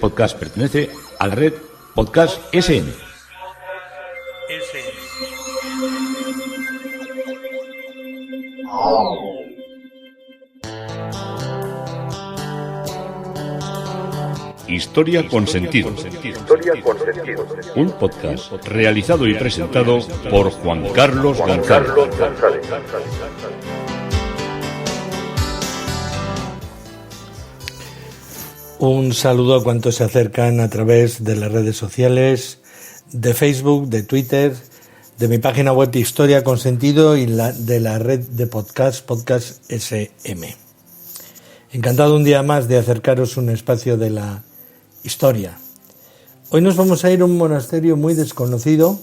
podcast pertenece a la red Podcast SN. Historia con sentido. Un podcast realizado y presentado por Juan Carlos González. Un saludo a cuantos se acercan a través de las redes sociales, de Facebook, de Twitter, de mi página web Historia con Sentido y de la red de Podcast SM. Encantado un día más de acercaros un espacio de la historia. Hoy nos vamos a ir a un monasterio muy desconocido,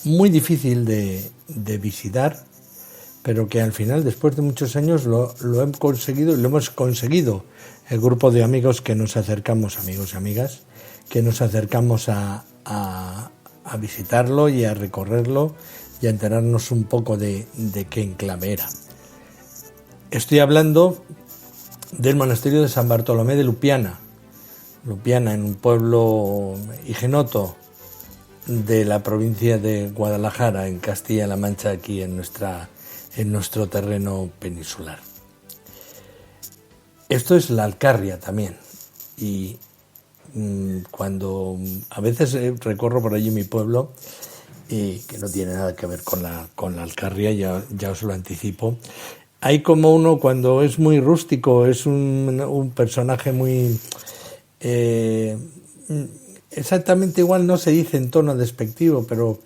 muy difícil de visitar, pero que al final, después de muchos años, lo hemos conseguido el grupo de amigos que nos acercamos, amigos y amigas, que nos acercamos a visitarlo y a recorrerlo y a enterarnos un poco de qué enclave era. Estoy hablando del monasterio de San Bartolomé de Lupiana, en un pueblo igenoto de la provincia de Guadalajara, en Castilla-La Mancha, aquí en nuestro terreno peninsular. Esto es la Alcarria también, y cuando a veces recorro por allí mi pueblo, y que no tiene nada que ver con la Alcarria, ya os lo anticipo, hay como uno cuando es muy rústico, es un personaje muy... exactamente igual no se dice en tono despectivo, pero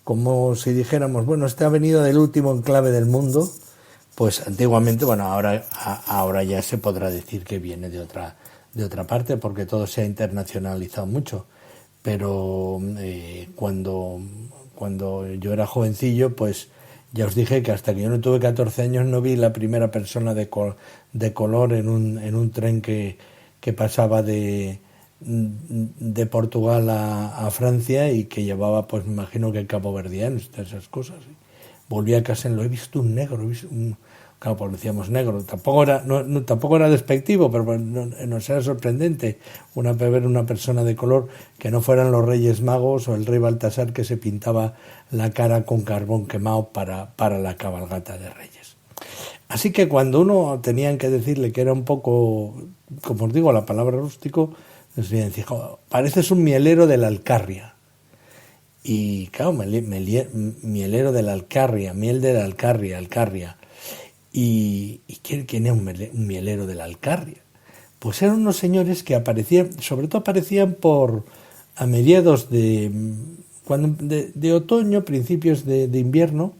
como si dijéramos, bueno, este ha venido del último enclave del mundo, pues antiguamente, bueno, ahora ya se podrá decir que viene de otra parte, porque todo se ha internacionalizado mucho, pero cuando yo era jovencillo, pues ya os dije que hasta que yo no tuve 14 años no vi la primera persona de color en un tren que pasaba de Portugal a Francia y que llevaba, pues me imagino que caboverdianos, esas cosas. Volví a casa y lo he visto un negro, claro, pues decíamos negro, tampoco era despectivo, pero nos era sorprendente ver una persona de color que no fueran los Reyes Magos o el rey Baltasar, que se pintaba la cara con carbón quemado para la cabalgata de Reyes. Así que cuando uno tenían que decirle que era un poco, como os digo, la palabra rústico, decían, pareces un mielero de la Alcarria. Y claro, mielero de la Alcarria, miel de la Alcarria. ¿Y quién es un mielero de la Alcarria? Pues eran unos señores que sobre todo aparecían a mediados de otoño, principios de invierno,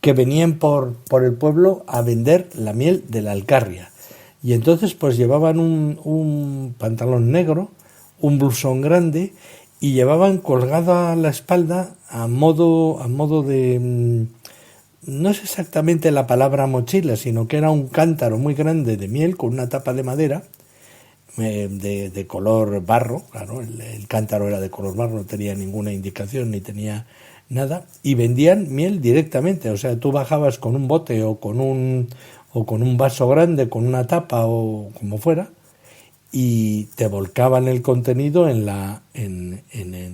que venían por el pueblo a vender la miel de la Alcarria. Y entonces pues llevaban un pantalón negro, un blusón grande, y llevaban colgada a la espalda a modo de... no es exactamente la palabra mochila, sino que era un cántaro muy grande de miel con una tapa de madera de color barro. Claro, el cántaro era de color barro, no tenía ninguna indicación ni tenía nada, y vendían miel directamente. O sea, tú bajabas con un bote o con un vaso grande con una tapa o como fuera, y te volcaban el contenido en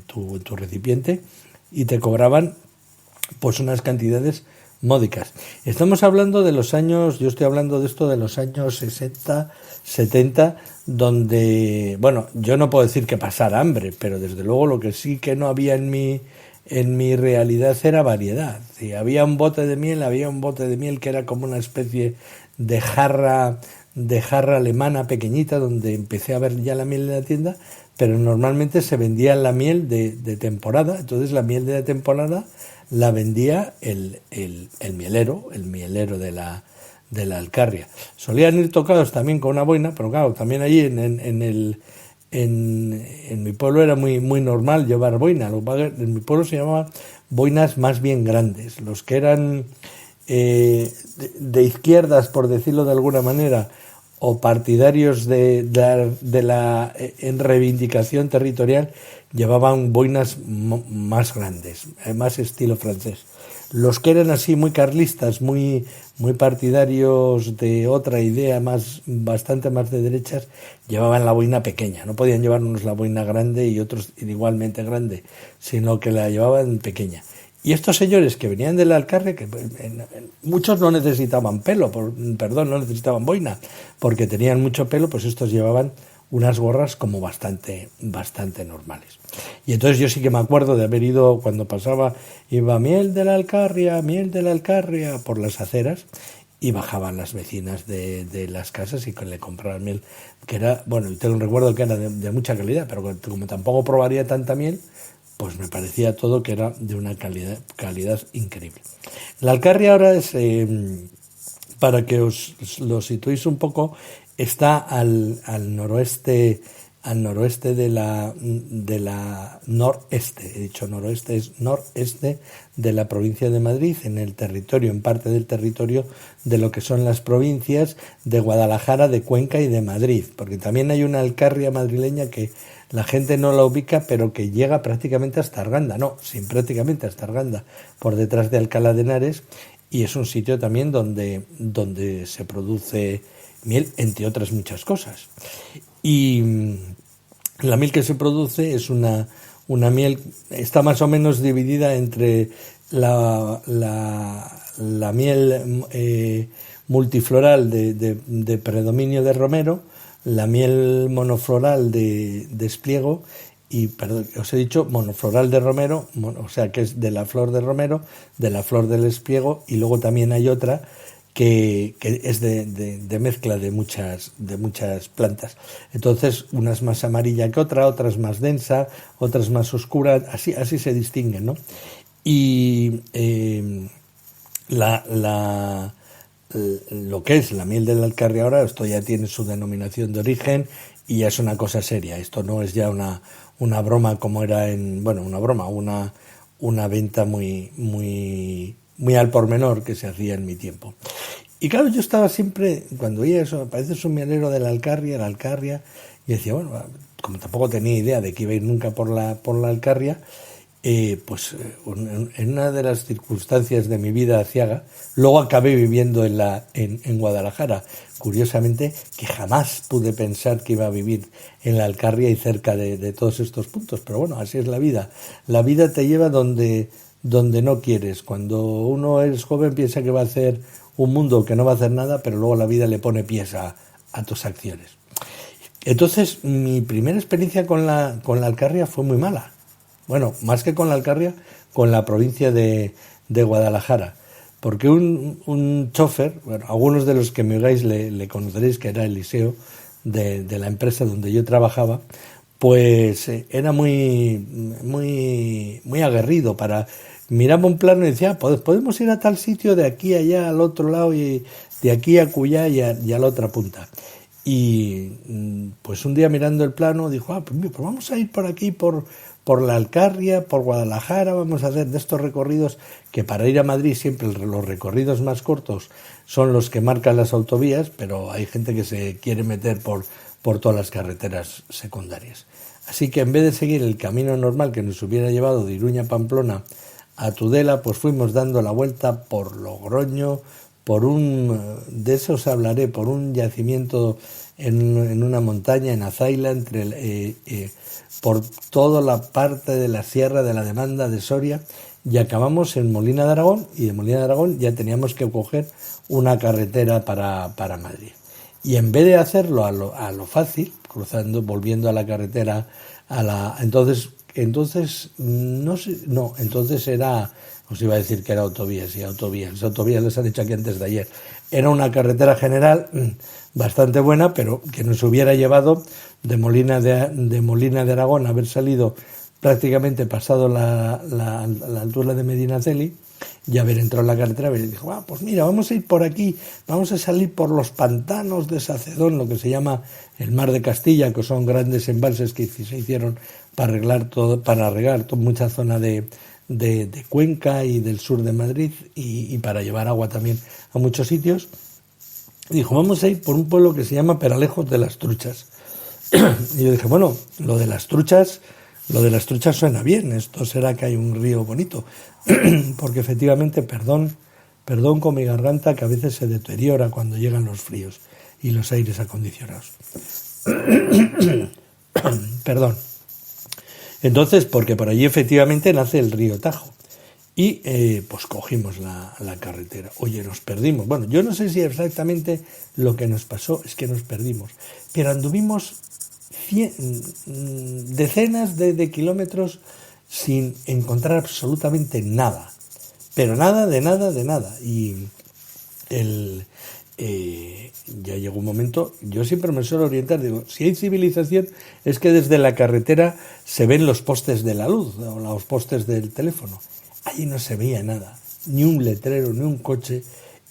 tu recipiente y te cobraban pues unas cantidades módicas. Estamos hablando de los años, yo estoy hablando de esto de los años 60, 70, donde, bueno, yo no puedo decir que pasara hambre, pero desde luego lo que sí que no había en mi realidad era variedad. Si había un bote de miel que era como una especie de jarra alemana pequeñita, donde empecé a ver ya la miel en la tienda, pero normalmente se vendía la miel de temporada. Entonces la miel de la temporada la vendía el mielero de la Alcarria. Solían ir tocados también con una boina, pero claro, también allí en mi pueblo era muy, muy normal llevar boina. En mi pueblo se llamaban boinas más bien grandes. Los que eran de izquierdas, por decirlo de alguna manera, o partidarios en reivindicación territorial llevaban boinas más grandes, más estilo francés. Los que eran así muy carlistas, muy partidarios de otra idea bastante más de derechas, llevaban la boina pequeña. No podían llevar unos la boina grande y otros igualmente grande, sino que la llevaban pequeña. Y estos señores que venían de la Alcarria, que muchos no necesitaban no necesitaban boina, porque tenían mucho pelo, pues estos llevaban unas gorras como bastante normales. Y entonces yo sí que me acuerdo de haber ido, cuando iba miel de la Alcarria, por las aceras, y bajaban las vecinas de las casas y le compraban miel, que era, bueno, tengo un recuerdo que era de mucha calidad, pero como tampoco probaría tanta miel, pues me parecía todo que era de una calidad increíble. La Alcarria ahora es, para que os lo situéis un poco, está al noroeste de la noreste, he dicho noroeste, es noreste de la provincia de Madrid, en parte del territorio de lo que son las provincias de Guadalajara, de Cuenca y de Madrid, porque también hay una Alcarria madrileña que la gente no la ubica, pero que llega prácticamente hasta Arganda, prácticamente hasta Arganda, por detrás de Alcalá de Henares, y es un sitio también donde se produce miel, entre otras muchas cosas. Y la miel que se produce es una miel, está más o menos dividida entre la miel multifloral de predominio de romero, la miel monofloral de espliego, y perdón, os he dicho monofloral de romero, o sea que es de la flor de romero, de la flor del espliego, y luego también hay otra que es de mezcla de muchas plantas. Entonces, una es más amarilla que otra es más densa, otra es más oscura, así se distinguen, ¿no? Y lo que es la miel de la Alcarria ahora, esto ya tiene su denominación de origen y ya es una cosa seria. Esto no es ya una broma como era una venta muy al por menor que se hacía en mi tiempo. Y claro, yo estaba siempre, cuando oía eso, me parece un mielero de la Alcarria, y decía, bueno, como tampoco tenía idea de que iba a ir nunca por la Alcarria, pues en una de las circunstancias de mi vida aciaga, luego acabé viviendo en Guadalajara. Curiosamente, que jamás pude pensar que iba a vivir en la Alcarria y cerca de todos estos puntos, pero bueno, así es la vida. La vida te lleva donde no quieres. Cuando uno es joven piensa que va a hacer un mundo que no va a hacer nada, pero luego la vida le pone pies a tus acciones. Entonces, mi primera experiencia con la Alcarria fue muy mala. Bueno, más que con la Alcarria, con la provincia de Guadalajara. Porque un chofer, bueno, algunos de los que me oigáis le conoceréis, que era Eliseo, de la empresa donde yo trabajaba, pues era muy aguerrido miraba un plano y decía, podemos ir a tal sitio, de aquí a allá, al otro lado, y de aquí a acullá y a la otra punta. Y pues un día mirando el plano dijo, pues vamos a ir por aquí, por la Alcarria, por Guadalajara, vamos a hacer de estos recorridos, que para ir a Madrid siempre los recorridos más cortos son los que marcan las autovías, pero hay gente que se quiere meter por todas las carreteras secundarias. Así que en vez de seguir el camino normal que nos hubiera llevado de Iruña a Pamplona a Tudela, pues fuimos dando la vuelta por Logroño, de eso os hablaré, por un yacimiento en una montaña, en Azaila, por toda la parte de la Sierra de la Demanda de Soria, y acabamos en Molina de Aragón, y de Molina de Aragón ya teníamos que coger una carretera para Madrid. Y en vez de hacerlo a lo fácil, volviendo a la carretera, entonces era, os iba a decir que era autovías, y autovías les han dicho aquí antes de ayer, era una carretera general bastante buena, pero que nos hubiera llevado de Molina de Aragón, haber salido prácticamente pasado la altura de Medinaceli, y haber entrado en la carretera y dijo, pues mira, vamos a ir por aquí, vamos a salir por los pantanos de Sacedón, lo que se llama el Mar de Castilla, que son grandes embalses que se hicieron para regar mucha zona de Cuenca y del sur de Madrid, y para llevar agua también a muchos sitios. Dijo, vamos a ir por un pueblo que se llama Peralejos de las Truchas. Y yo dije, bueno, lo de las truchas suena bien, esto será que hay un río bonito. Porque efectivamente, perdón con mi garganta, que a veces se deteriora cuando llegan los fríos y los aires acondicionados. Perdón. Entonces, porque por allí efectivamente nace el río Tajo. Y pues cogimos la carretera. Oye, nos perdimos. Bueno, yo no sé si exactamente lo que nos pasó es que nos perdimos, pero anduvimos decenas de kilómetros sin encontrar absolutamente nada. Pero nada, de nada. Y ya llegó un momento, yo siempre me suelo orientar, digo, si hay civilización es que desde la carretera se ven los postes de la luz o los postes del teléfono. Allí no se veía nada, ni un letrero, ni un coche.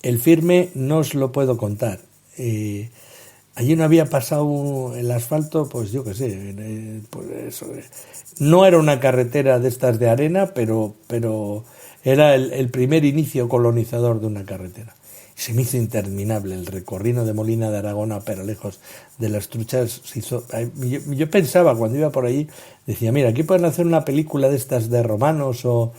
El firme no os lo puedo contar. Allí no había pasado el asfalto, pues yo qué sé, pues eso. No era una carretera de estas de arena, pero era el primer inicio colonizador de una carretera. Se me hizo interminable el recorrido de Molina de Aragón a Peralejos de las Truchas. Yo pensaba cuando iba por allí, decía, mira, aquí pueden hacer una película de estas de romanos o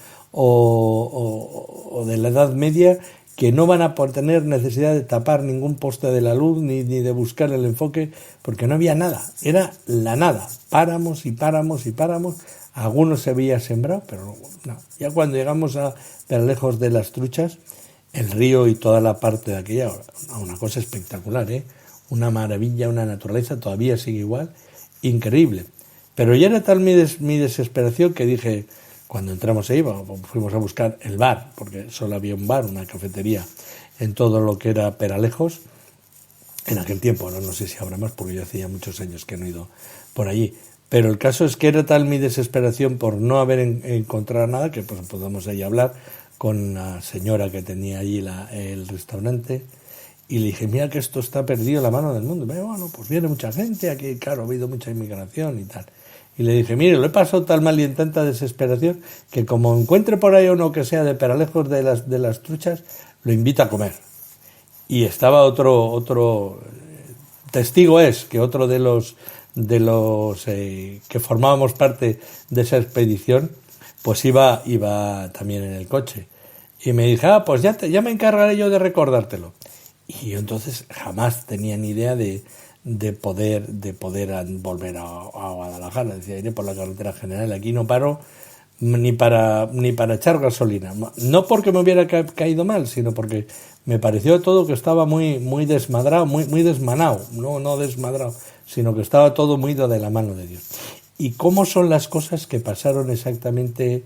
de la Edad Media, que no van a tener necesidad de tapar ningún poste de la luz ni de buscar el enfoque, porque no había nada, era la nada. Páramos. Algunos se veía sembrado, pero no. Ya cuando llegamos a Peralejos de las Truchas, el río y toda la parte de aquella, una cosa espectacular, una maravilla, una naturaleza, todavía sigue igual, increíble. Pero ya era tal mi desesperación que dije, cuando entramos ahí, fuimos a buscar el bar, porque solo había un bar, una cafetería en todo lo que era Peralejos, en aquel tiempo, no sé si habrá más, porque yo hacía muchos años que no he ido por allí. Pero el caso es que era tal mi desesperación por no haber encontrado nada, que pues podamos ahí hablar con la señora que tenía allí el restaurante, y le dije, mira que esto está perdido en la mano del mundo. Y me dijo, bueno, pues viene mucha gente, aquí claro, ha habido mucha inmigración y tal. Y le dije, mire, lo he pasado tan mal y en tanta desesperación que como encuentre por ahí uno que sea de Peralejos de las Truchas, lo invito a comer. Y estaba otro testigo que otro de los que formábamos parte de esa expedición, pues iba también en el coche. Y me dije, pues ya me encargaré yo de recordártelo. Y yo entonces jamás tenía ni idea de poder volver a Guadalajara. Decía, iré por la carretera general, aquí no paro ni para echar gasolina. No porque me hubiera caído mal, sino porque me pareció todo que estaba muy desmadrado, muy desmanado. No desmadrado, sino que estaba todo muy de la mano de Dios. ¿Y cómo son las cosas que pasaron exactamente?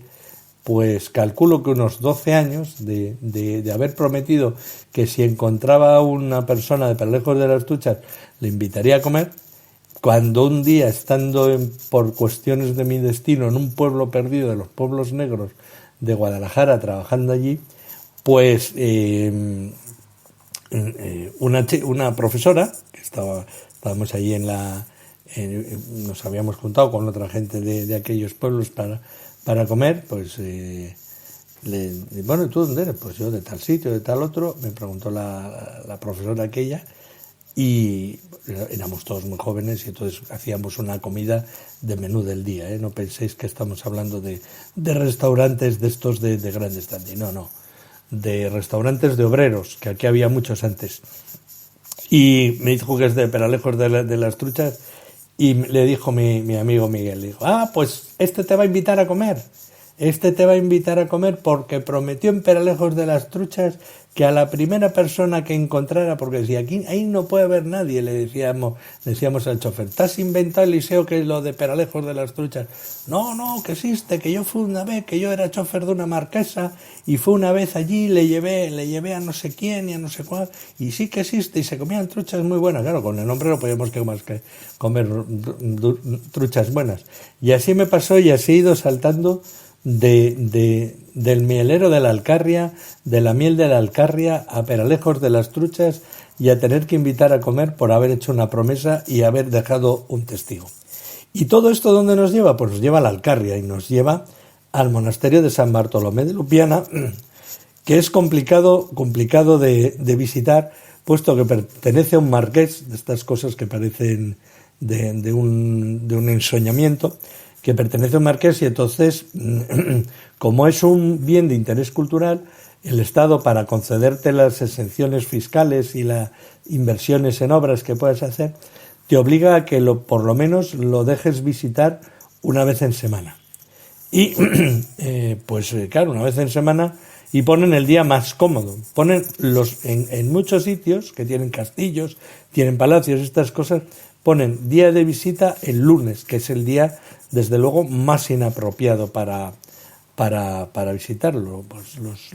Pues calculo que unos 12 años de haber prometido que si encontraba a una persona de Peralejos de las Truchas le invitaría a comer, cuando un día, estando por cuestiones de mi destino en un pueblo perdido de los pueblos negros de Guadalajara, trabajando allí, pues una profesora, que estábamos allí nos habíamos juntado con otra gente de aquellos pueblos para comer, pues bueno, ¿tú dónde eres? Pues yo de tal sitio, de tal otro. Me preguntó la profesora aquella, y éramos todos muy jóvenes y entonces hacíamos una comida de menú del día, no penséis que estamos hablando de restaurantes de estos de gran standing, no, de restaurantes de obreros, que aquí había muchos antes. Y me dijo que es de Peralejos de las Truchas, y le dijo mi amigo Miguel, le dijo, pues este te va a invitar a comer porque prometió en Peralejos de las Truchas que a la primera persona que encontrara, porque si ahí no puede haber nadie, le decíamos al chofer, ¿te has inventado, Eliseo, que es lo de Peralejos de las Truchas? No, que existe, que yo fui una vez, que yo era chofer de una marquesa y fue una vez allí, le llevé a no sé quién y a no sé cuál, y sí que existe, y se comían truchas muy buenas. Claro, con el nombre no podíamos que comer truchas buenas. Y así me pasó, y así he ido saltando del mielero de la Alcarria, de la miel de la Alcarria, a Peralejos de las Truchas, y a tener que invitar a comer por haber hecho una promesa y haber dejado un testigo. ¿Y todo esto dónde nos lleva? Pues nos lleva a la Alcarria y nos lleva al monasterio de San Bartolomé de Lupiana, que es complicado de visitar, puesto que pertenece a un marqués, de estas cosas que parecen de un ensoñamiento, que pertenece a un marqués, y entonces, como es un bien de interés cultural, el Estado, para concederte las exenciones fiscales y las inversiones en obras que puedas hacer, te obliga a que por lo menos lo dejes visitar una vez en semana. Y claro, una vez en semana, y ponen el día más cómodo. Ponen en muchos sitios que tienen castillos, tienen palacios, estas cosas, ponen día de visita el lunes, que es el día, desde luego, más inapropiado para visitarlo. Pues los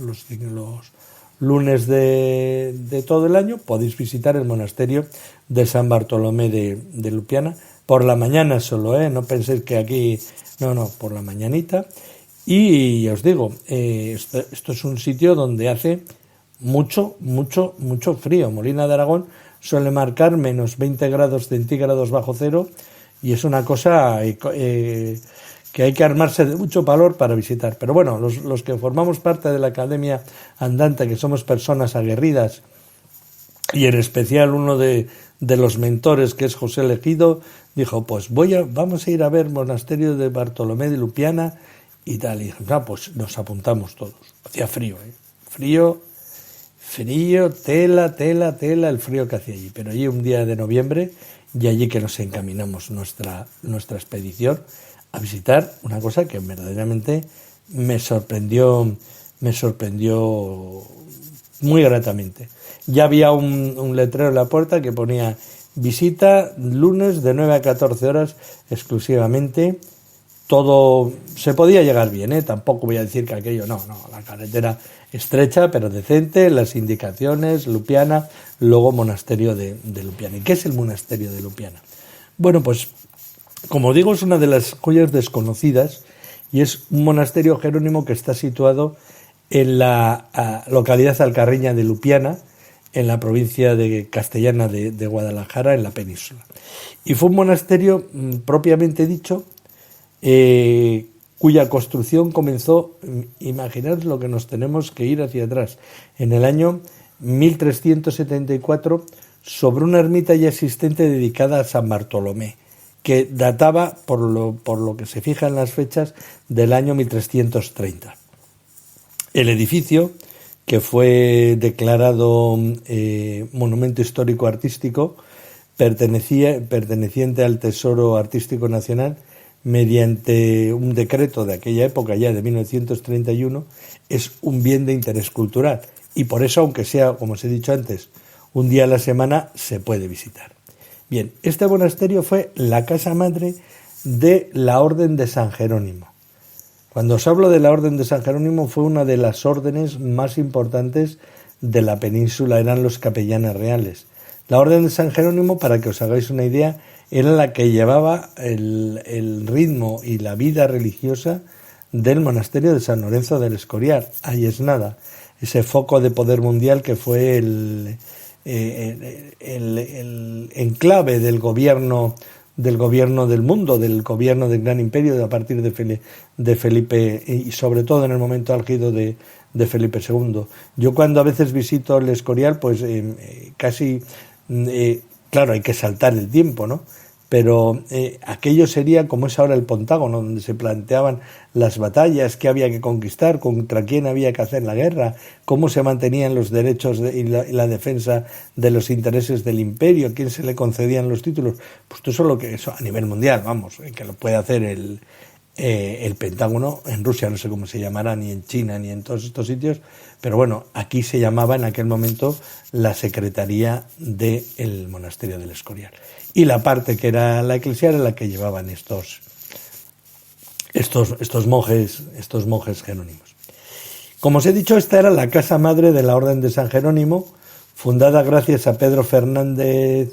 lunes de todo el año podéis visitar el monasterio de San Bartolomé de Lupiana, por la mañana solo, no penséis que aquí, no, por la mañanita. Y ya os digo, esto es un sitio donde hace mucho frío. Molina de Aragón suele marcar menos 20 grados centígrados bajo cero, y es una cosa que hay que armarse de mucho valor para visitar. Pero bueno, los que formamos parte de la Academia Andante, que somos personas aguerridas, y en especial uno de los mentores, que es José Elegido, dijo, pues vamos a ir a ver monasterio de Bartolomé de Lupiana y tal. Y dije, pues nos apuntamos todos. Hacía frío, frío, tela, el frío que hacía allí. Pero allí un día de noviembre, y allí que nos encaminamos nuestra expedición a visitar una cosa que verdaderamente me sorprendió muy gratamente. Ya había un letrero en la puerta que ponía visita lunes de 9 a 14 horas exclusivamente. Todo se podía llegar bien, tampoco voy a decir que aquello, no, la carretera estrecha pero decente, las indicaciones, Lupiana, luego monasterio de Lupiana. ¿Y qué es el monasterio de Lupiana? Bueno, pues como digo, es una de las joyas desconocidas, y es un monasterio jerónimo que está situado en la localidad alcarreña de Lupiana, en la provincia castellana de Guadalajara, en la península. Y fue un monasterio propiamente dicho, cuya construcción comenzó, imaginaos lo que nos tenemos que ir hacia atrás, en el año 1374, sobre una ermita ya existente dedicada a San Bartolomé, que databa, por lo que se fija en las fechas, del año 1330. El edificio, que fue declarado monumento histórico artístico, perteneciente al Tesoro Artístico Nacional, mediante un decreto de aquella época, ya de 1931, es un bien de interés cultural, y por eso, aunque sea, como os he dicho antes, un día a la semana, se puede visitar. Bien, este monasterio fue la casa madre de la Orden de San Jerónimo. Cuando os hablo de la Orden de San Jerónimo, fue una de las órdenes más importantes de la península, eran los capellanes reales. La Orden de San Jerónimo, para que os hagáis una idea, era la que llevaba el ritmo y la vida religiosa del monasterio de San Lorenzo del Escorial. Ahí es nada, ese foco de poder mundial que fue el enclave del gobierno del mundo, del gobierno del gran imperio a partir de Felipe, y sobre todo en el momento álgido de Felipe II. Yo cuando a veces visito el Escorial, pues casi, claro, hay que saltar el tiempo, ¿no? Pero aquello sería como es ahora el Pentágono, donde se planteaban las batallas, qué había que conquistar, contra quién había que hacer la guerra, cómo se mantenían los derechos y la defensa de los intereses del imperio, quién se le concedían los títulos. Pues eso a nivel mundial, vamos, que lo puede hacer el Pentágono. En Rusia no sé cómo se llamará, ni en China, ni en todos estos sitios, pero bueno, aquí se llamaba en aquel momento la Secretaría del Monasterio del Escorial. Y la parte que era la eclesial era la que llevaban estos monjes jerónimos. Como os he dicho, esta era la casa madre de la Orden de San Jerónimo, fundada gracias a Pedro Fernández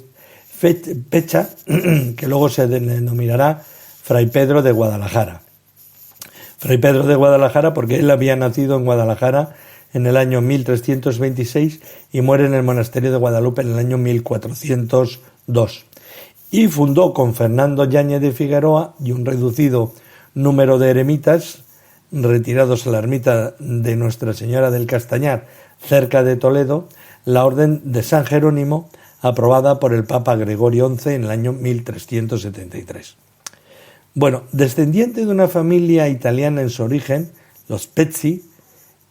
Pecha, que luego se denominará Fray Pedro de Guadalajara. Fray Pedro de Guadalajara porque él había nacido en Guadalajara en el año 1326 y muere en el monasterio de Guadalupe en el año 1402. Y fundó con Fernando Yáñez de Figueroa y un reducido número de eremitas retirados a la ermita de Nuestra Señora del Castañar, cerca de Toledo, la Orden de San Jerónimo, aprobada por el Papa Gregorio XI en el año 1373. Bueno, descendiente de una familia italiana en su origen, los Pezzi,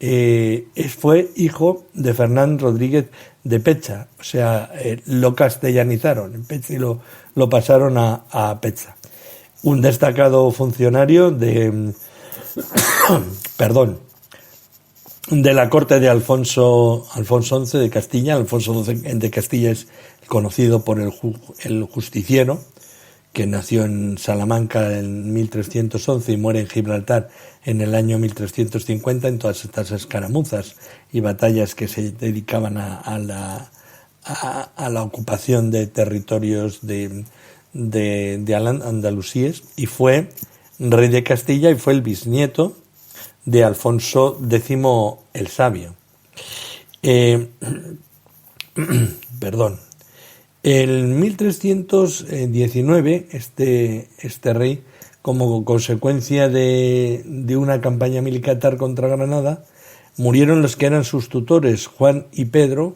fue hijo de Fernán Rodríguez de Pecha, o sea, lo castellanizaron, Pezzi lo pasaron a Pecha. Un destacado funcionario de la corte de Alfonso XI de Castilla. Alfonso XI de Castilla es conocido por el justiciero, que nació en Salamanca en 1311 y muere en Gibraltar en el año 1350, en todas estas escaramuzas y batallas que se dedicaban a la ocupación de territorios de Andalusíes, y fue rey de Castilla y fue el bisnieto de Alfonso X el Sabio. En 1319, este rey, como consecuencia de una campaña militar contra Granada, murieron los que eran sus tutores, Juan y Pedro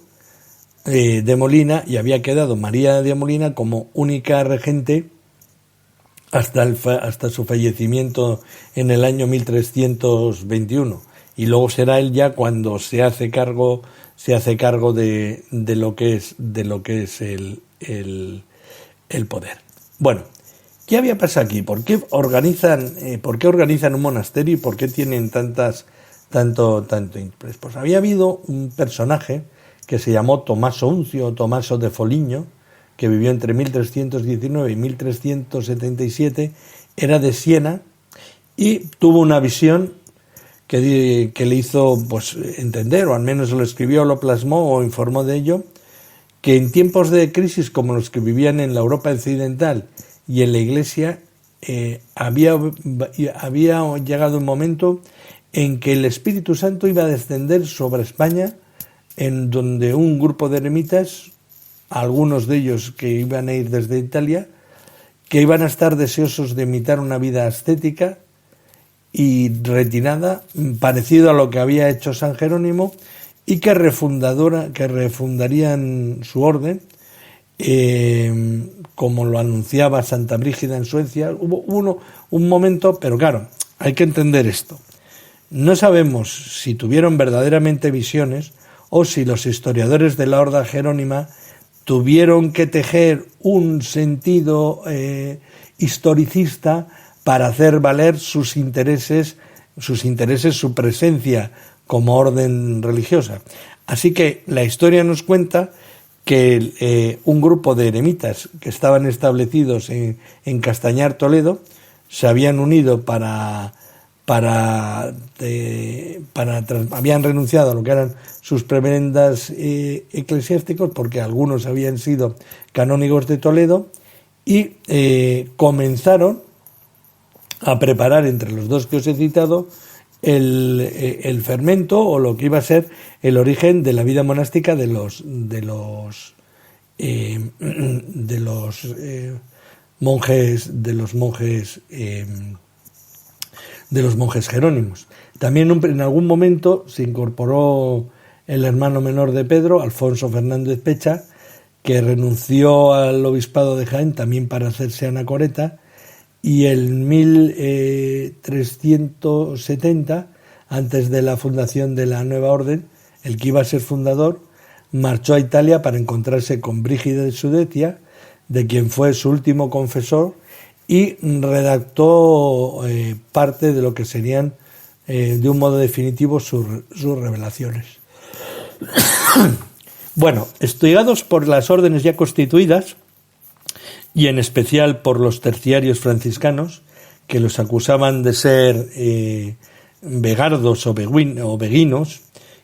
de Molina, y había quedado María de Molina como única regente hasta su fallecimiento en el año 1321, y luego será él ya cuando se hace cargo de lo que es el poder. Bueno, ¿qué había pasado aquí? ¿Por qué organizan un monasterio y por qué tienen tanto interés? Pues había habido un personaje que se llamó Tomaso Uncio, Tomaso de Foligno, que vivió entre 1319 y 1377, era de Siena y tuvo una visión que le hizo entender, o al menos lo escribió, lo plasmó o informó de ello, que en tiempos de crisis como los que vivían en la Europa occidental y en la Iglesia, había llegado un momento en que el Espíritu Santo iba a descender sobre España, en donde un grupo de eremitas, algunos de ellos que iban a ir desde Italia, que iban a estar deseosos de imitar una vida ascética y retirada, parecido a lo que había hecho San Jerónimo, y que refundarían su orden, como lo anunciaba Santa Brígida en Suecia. Hubo un momento, pero claro, hay que entender esto. No sabemos si tuvieron verdaderamente visiones o si los historiadores de la Orden Jerónima tuvieron que tejer un sentido historicista para hacer valer sus intereses, su presencia como orden religiosa. Así que la historia nos cuenta que un grupo de eremitas que estaban establecidos en Castañar, Toledo, se habían unido habían renunciado a lo que eran sus prebendas eclesiásticos, porque algunos habían sido canónigos de Toledo, y comenzaron a preparar, entre los dos que os he citado, el fermento, o lo que iba a ser el origen de la vida monástica de los monjes jerónimos. También en algún momento se incorporó el hermano menor de Pedro, Alfonso Fernández Pecha, que renunció al obispado de Jaén también para hacerse anacoreta, y en 1370, antes de la fundación de la nueva orden, el que iba a ser fundador marchó a Italia para encontrarse con Brígida de Sudetia, de quien fue su último confesor, y redactó parte de lo que serían, de un modo definitivo, sus revelaciones. Bueno, estudiados por las órdenes ya constituidas, y en especial por los terciarios franciscanos, que los acusaban de ser vegardos o beguinos,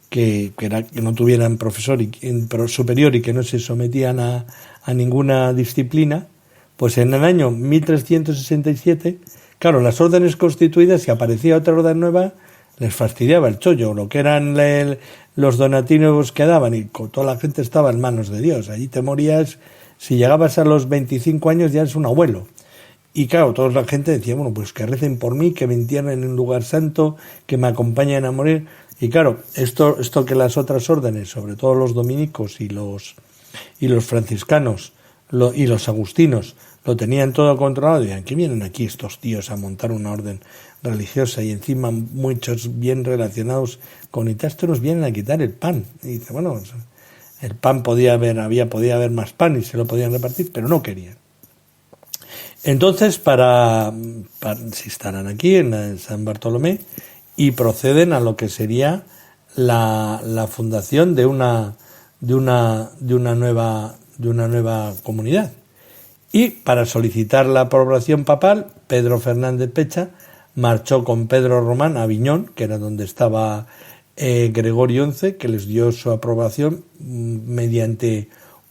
que no tuvieran profesor superior y que no se sometían a ninguna disciplina, pues en el año 1367, claro, las órdenes constituidas, si aparecía otra orden nueva, les fastidiaba el chollo. Lo que eran los donativos que daban, y toda la gente estaba en manos de Dios. Allí te morías, si llegabas a los 25 años ya eres un abuelo. Y claro, toda la gente decía, bueno, pues que recen por mí, que me entierren en un lugar santo, que me acompañen a morir. Y claro, esto que las otras órdenes, sobre todo los dominicos y los franciscanos y los agustinos, lo tenían todo controlado, y ¿qué vienen aquí estos tíos a montar una orden religiosa? Y encima muchos bien relacionados con Italia, nos vienen a quitar el pan. Y dice, bueno, el pan podía haber más pan y se lo podían repartir, pero no querían. Entonces, se instalan aquí en San Bartolomé y proceden a lo que sería la fundación de una nueva comunidad. Y para solicitar la aprobación papal, Pedro Fernández Pecha marchó con Pedro Román a Aviñón, que era donde estaba Gregorio XI, que les dio su aprobación mediante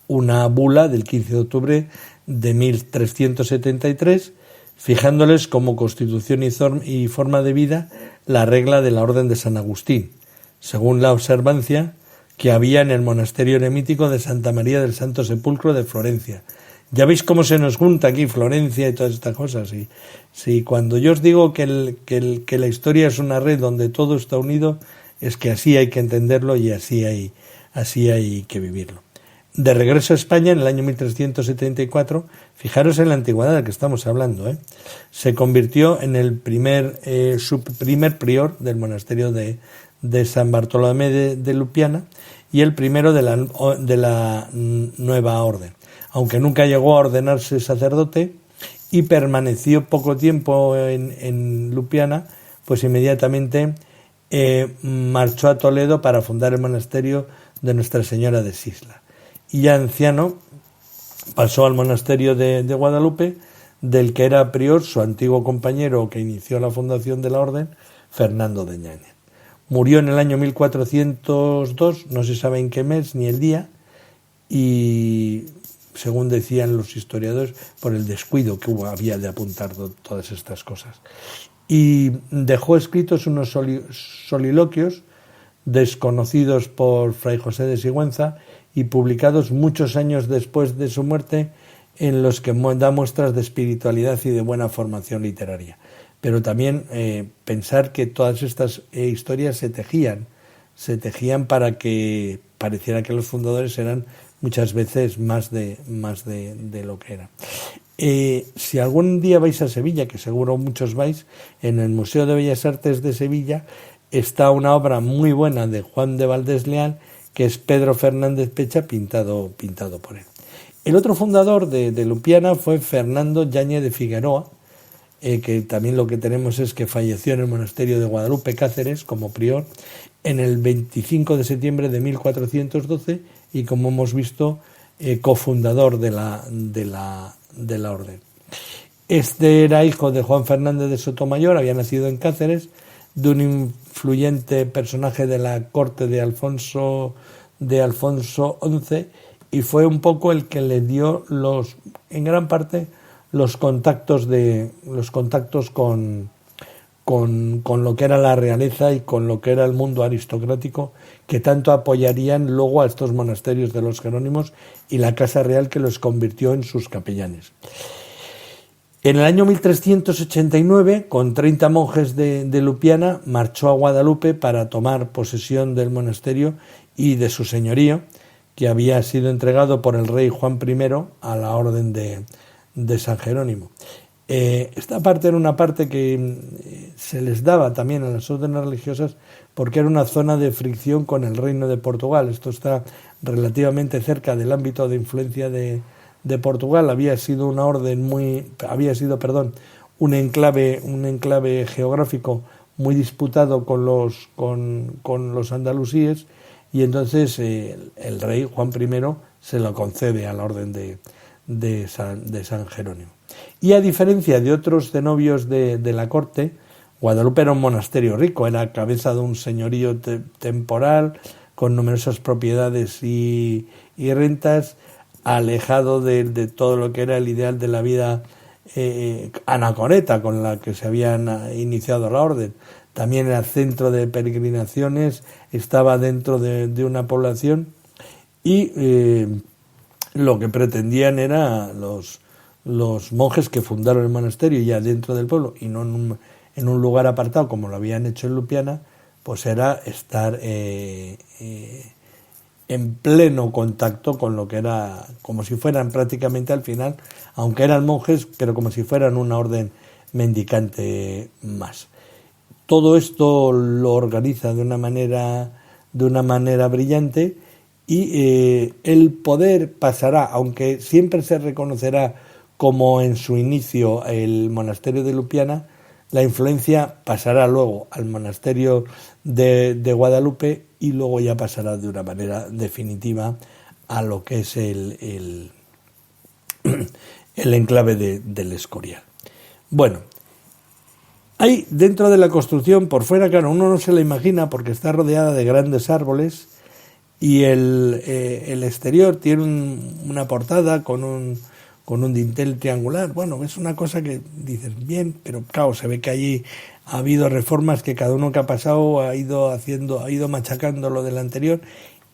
una bula del 15 de octubre de 1373, fijándoles como constitución y forma de vida la regla de la Orden de San Agustín, según la observancia que había en el monasterio eremítico de Santa María del Santo Sepulcro de Florencia. Ya veis cómo se nos junta aquí Florencia y todas estas cosas. Sí, cuando yo os digo que la historia es una red donde todo está unido, es que así hay que entenderlo y así hay que vivirlo. De regreso a España en el año 1374, fijaros en la antigüedad de que estamos hablando, se convirtió en el su primer prior del monasterio de San Bartolomé de Lupiana y el primero de la nueva orden, aunque nunca llegó a ordenarse sacerdote, y permaneció poco tiempo en Lupiana, pues inmediatamente marchó a Toledo para fundar el monasterio de Nuestra Señora de Sisla. Y ya anciano pasó al monasterio de Guadalupe, del que era prior su antiguo compañero que inició la fundación de la orden, Fernando de Ñáñez. Murió en el año 1402, no se sabe en qué mes ni el día, y según decían los historiadores, por el descuido que había de apuntar todas estas cosas. Y dejó escritos unos soliloquios desconocidos por Fray José de Sigüenza y publicados muchos años después de su muerte, en los que da muestras de espiritualidad y de buena formación literaria. Pero también pensar que todas estas historias se tejían para que pareciera que los fundadores eran muchas veces más de lo que eran. Si algún día vais a Sevilla, que seguro muchos vais, en el Museo de Bellas Artes de Sevilla está una obra muy buena de Juan de Valdés Leal, que es Pedro Fernández Pecha pintado por él. El otro fundador de Lupiana fue Fernando Yáñez de Figueroa, que también lo que tenemos es que falleció en el monasterio de Guadalupe, Cáceres, como prior, en el 25 de septiembre de 1412, y como hemos visto, cofundador de la orden. Este era hijo de Juan Fernández de Sotomayor, había nacido en Cáceres, de un influyente personaje de la corte de Alfonso XI, y fue un poco el que le dio en gran parte los contactos con lo que era la realeza y con lo que era el mundo aristocrático, que tanto apoyarían luego a estos monasterios de los Jerónimos y la Casa Real, que los convirtió en sus capellanes. En el año 1389, con 30 monjes de Lupiana, marchó a Guadalupe para tomar posesión del monasterio y de su señorío, que había sido entregado por el rey Juan I a la orden de San Jerónimo. Esta parte era una parte que se les daba también a las órdenes religiosas porque era una zona de fricción con el reino de Portugal. Esto está relativamente cerca del ámbito de influencia de Portugal. Había sido un enclave geográfico muy disputado con los andalusíes, y entonces el rey Juan I se lo concede a la orden de San Jerónimo. Y a diferencia de otros cenobios de la corte, Guadalupe era un monasterio rico, era cabeza de un señorío temporal con numerosas propiedades y rentas, alejado de todo lo que era el ideal de la vida anacoreta con la que se habían iniciado la orden. También era centro de peregrinaciones, estaba dentro de una población, y lo que pretendían era los monjes que fundaron el monasterio ya dentro del pueblo y no en un lugar apartado como lo habían hecho en Lupiana, pues era estar en pleno contacto con lo que era, como si fueran prácticamente al final, aunque eran monjes, pero como si fueran una orden mendicante más. Todo esto lo organiza de una manera brillante, y el poder pasará, aunque siempre se reconocerá como en su inicio el monasterio de Lupiana, la influencia pasará luego al monasterio de Guadalupe, y luego ya pasará de una manera definitiva a lo que es el enclave del Escorial. Bueno, hay dentro de la construcción, por fuera, claro, uno no se la imagina porque está rodeada de grandes árboles, y el exterior tiene una portada con un dintel triangular. Bueno, es una cosa que dices bien, pero claro, se ve que allí ha habido reformas que cada uno que ha pasado ha ido machacando lo del anterior,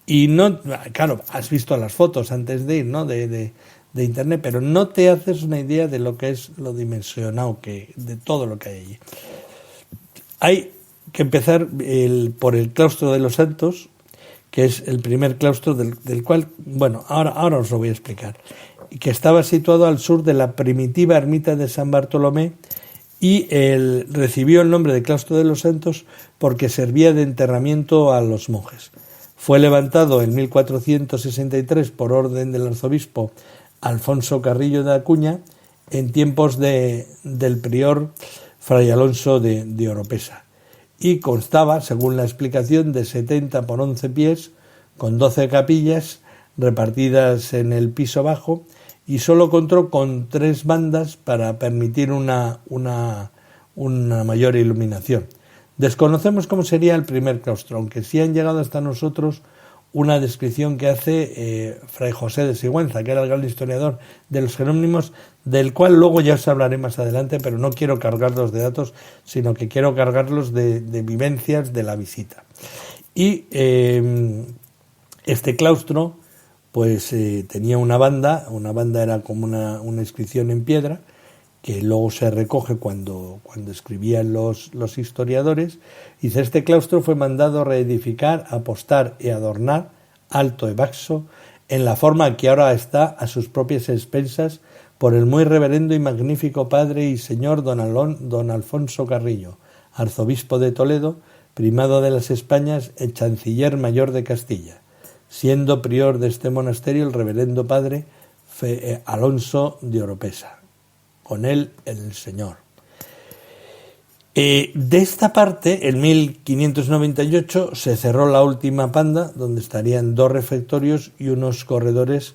y no, claro, has visto las fotos antes de ir, ¿no?, de internet, pero no te haces una idea de lo que es lo dimensionado de todo lo que hay allí. Hay que empezar por el claustro de los Santos, que es el primer claustro del cual, bueno, ahora os lo voy a explicar, que estaba situado al sur de la primitiva ermita de San Bartolomé, y recibió el nombre de claustro de los Santos porque servía de enterramiento a los monjes. Fue levantado en 1463 por orden del arzobispo Alfonso Carrillo de Acuña, en tiempos del prior Fray Alonso de Oropesa, y constaba, según la explicación, de 70 por 11 pies, con 12 capillas repartidas en el piso bajo, y solo contó con 3 bandas para permitir una mayor iluminación. Desconocemos cómo sería el primer claustro, aunque sí han llegado hasta nosotros una descripción que hace Fray José de Sigüenza, que era el gran historiador de los jerónimos, del cual luego ya os hablaré más adelante, pero no quiero cargarlos de datos, sino que quiero cargarlos de vivencias de la visita. Y este claustro pues tenía una banda era como una inscripción en piedra, que luego se recoge cuando escribían los historiadores. Dice: este claustro fue mandado reedificar, apostar y adornar, alto e baxo, en la forma que ahora está a sus propias expensas, por el muy reverendo y magnífico padre y señor don Alfonso Carrillo, arzobispo de Toledo, primado de las Españas y chanciller mayor de Castilla, siendo prior de este monasterio el reverendo padre Alonso de Oropesa, con él el Señor. De esta parte, en 1598, se cerró la última panda, donde estarían 2 refectorios y unos corredores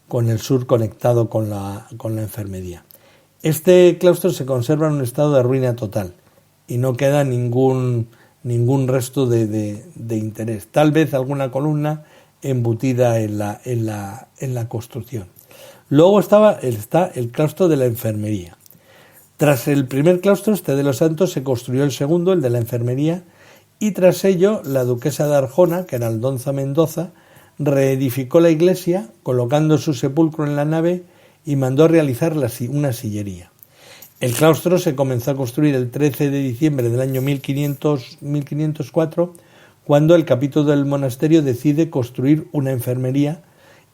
con el sur conectado con la enfermería. Este claustro se conserva en un estado de ruina total y no queda ningún resto de interés. Tal vez alguna columna embutida en la construcción. Luego está el claustro de la enfermería. Tras el primer claustro, este de los Santos, se construyó el segundo, el de la enfermería, y tras ello la duquesa de Arjona, que era Aldonza Mendoza, reedificó la iglesia, colocando su sepulcro en la nave, y mandó realizar una sillería. El claustro se comenzó a construir el 13 de diciembre del año 1504, cuando el capítulo del monasterio decide construir una enfermería,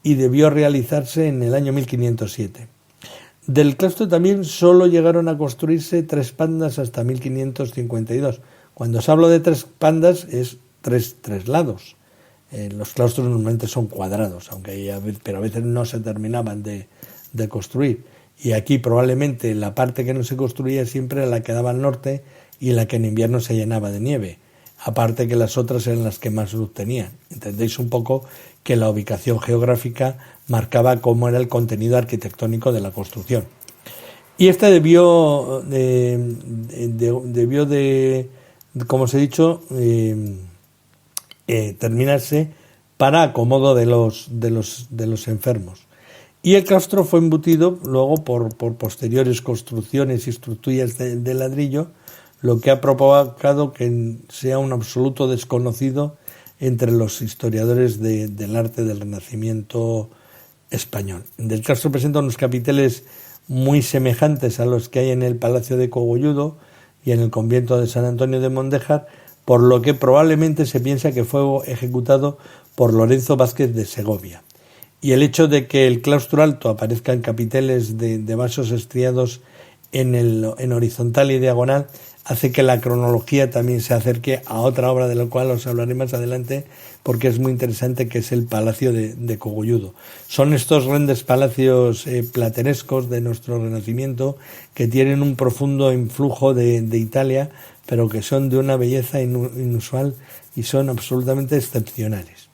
y debió realizarse en el año 1507. Del claustro también solo llegaron a construirse 3 pandas hasta 1552. Cuando os hablo de 3 pandas es 3 lados. Los claustros normalmente son cuadrados, pero a veces no se terminaban de construir. Y aquí probablemente la parte que no se construía siempre era la que daba al norte y la que en invierno se llenaba de nieve. Aparte que las otras eran las que más luz tenían. Entendéis un poco que la ubicación geográfica marcaba cómo era el contenido arquitectónico de la construcción. Y esta debió de como os he dicho, terminarse para acomodo de los enfermos. Y el claustro fue embutido luego por posteriores construcciones y estructuras de ladrillo, lo que ha provocado que sea un absoluto desconocido entre los historiadores del arte del Renacimiento español. El claustro presenta unos capiteles muy semejantes a los que hay en el Palacio de Cogolludo y en el convento de San Antonio de Mondéjar, por lo que probablemente se piensa que fue ejecutado por Lorenzo Vázquez de Segovia. Y el hecho de que el claustro alto aparezca en capiteles de vasos estriados en horizontal y diagonal hace que la cronología también se acerque a otra obra de la cual os hablaré más adelante, porque es muy interesante, que es el Palacio de Cogolludo. Son estos grandes palacios platerescos de nuestro Renacimiento que tienen un profundo influjo de Italia, pero que son de una belleza inusual y son absolutamente excepcionales.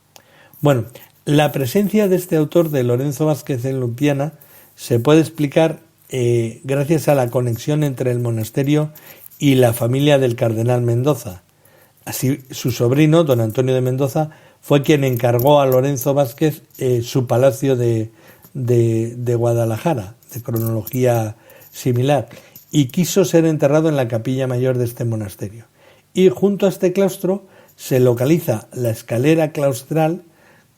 Bueno, la presencia de este autor, de Lorenzo Vázquez en Lupiana, se puede explicar gracias a la conexión entre el monasterio y la familia del cardenal Mendoza. Así, su sobrino, don Antonio de Mendoza, fue quien encargó a Lorenzo Vázquez su palacio de Guadalajara, de cronología similar, y quiso ser enterrado en la capilla mayor de este monasterio. Y junto a este claustro se localiza la escalera claustral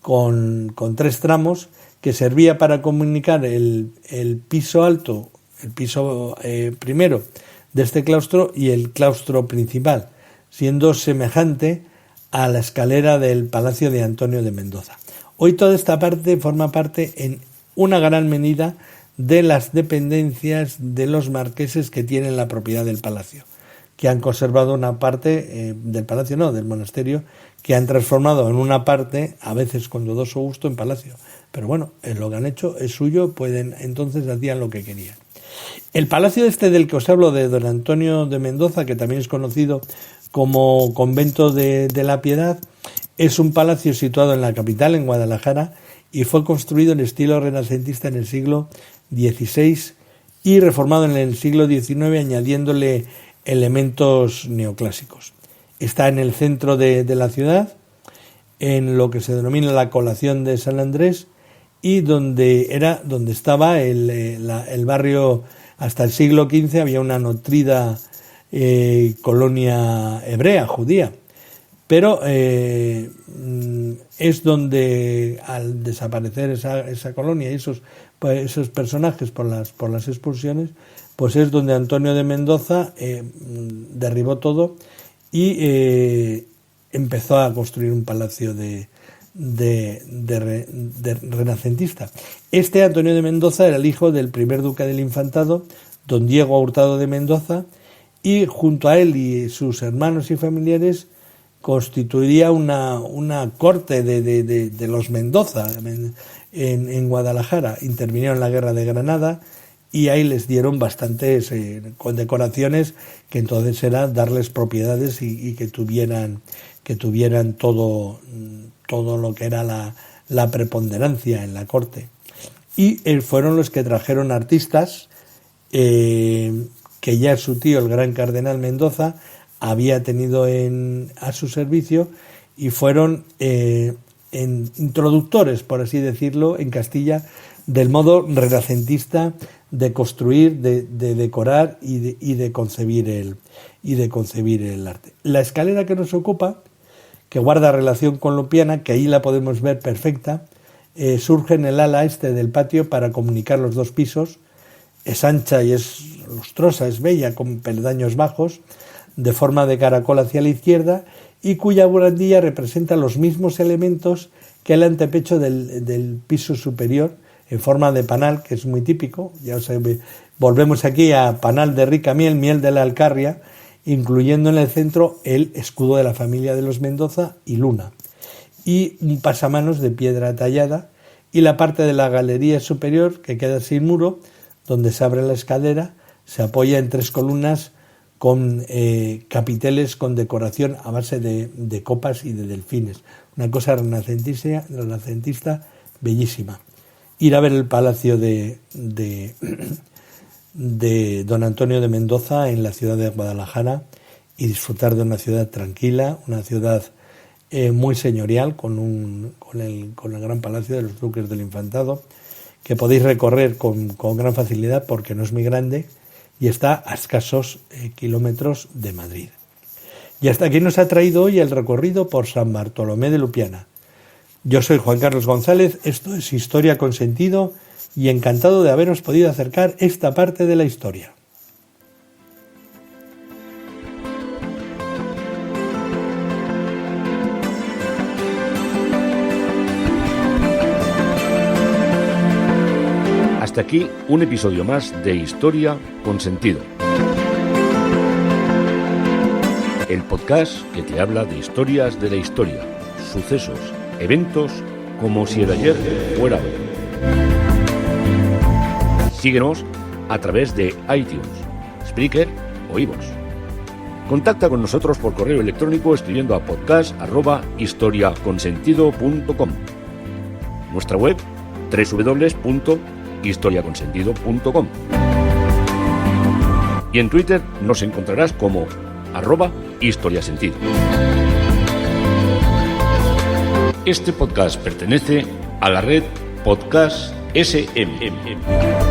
con 3 tramos, que servía para comunicar el piso alto, el piso primero de este claustro y el claustro principal, siendo semejante a la escalera del Palacio de Antonio de Mendoza. Hoy toda esta parte forma parte en una gran medida de las dependencias de los marqueses que tienen la propiedad del palacio, que han conservado una parte del palacio, no, del monasterio, que han transformado en una parte, a veces con dudoso gusto, en palacio. Pero bueno, es lo que han hecho, es suyo, entonces hacían lo que querían. El palacio del que os hablo, de don Antonio de Mendoza, que también es conocido como Convento de la Piedad, es un palacio situado en la capital, en Guadalajara, y fue construido en estilo renacentista en el siglo XVI y reformado en el siglo XIX, añadiéndole elementos neoclásicos. Está en el centro de la ciudad, en lo que se denomina la Colación de San Andrés, y donde estaba el barrio. Hasta el siglo XV había una nutrida colonia hebrea, judía, pero es donde, al desaparecer esa colonia y esos personajes por las expulsiones, pues es donde Antonio de Mendoza derribó todo y empezó a construir un palacio de renacentista. Este Antonio de Mendoza era el hijo del primer duque del Infantado, don Diego Hurtado de Mendoza, y junto a él y sus hermanos y familiares constituiría una corte de los Mendoza en Guadalajara. Intervinieron en la Guerra de Granada y ahí les dieron bastantes condecoraciones, que entonces era darles propiedades y que tuvieran todo lo que era la preponderancia en la corte. Y fueron los que trajeron artistas que ya su tío, el gran cardenal Mendoza, había tenido a su servicio, y fueron introductores, por así decirlo, en Castilla, del modo renacentista de construir, de decorar y de concebir el arte. La escalera que nos ocupa, que guarda relación con Lupiana, que ahí la podemos ver perfecta, surge en el ala este del patio para comunicar los 2 pisos. Es ancha y es lustrosa, es bella, con peldaños bajos, de forma de caracol hacia la izquierda, y cuya buhardilla representa los mismos elementos que el antepecho del piso superior, en forma de panal, que es muy típico. Ya volvemos aquí a panal de rica miel de la Alcarria, incluyendo en el centro el escudo de la familia de los Mendoza y Luna, y un pasamanos de piedra tallada, y la parte de la galería superior, que queda sin muro, donde se abre la escalera, se apoya en 3 columnas con capiteles con decoración a base de copas y de delfines. Una cosa renacentista bellísima. Ir a ver el palacio de don Antonio de Mendoza en la ciudad de Guadalajara y disfrutar de una ciudad tranquila, una ciudad muy señorial, con el gran palacio de los duques del Infantado, que podéis recorrer con gran facilidad porque no es muy grande y está a escasos kilómetros de Madrid. Y hasta aquí nos ha traído hoy el recorrido por San Bartolomé de Lupiana. Yo soy Juan Carlos González, esto es Historia con Sentido, y encantado de haberos podido acercar esta parte de la historia. Hasta aquí un episodio más de Historia con Sentido. El podcast que te habla de historias de la historia, sucesos, eventos, como si el ayer fuera hoy. Síguenos a través de iTunes, Spreaker o iVoox. Contacta con nosotros por correo electrónico escribiendo a podcast@historiaconsentido.com. Nuestra web www.historiaconsentido.com. Y en Twitter nos encontrarás como @historiasentido. Este podcast pertenece a la red Podcast SMM.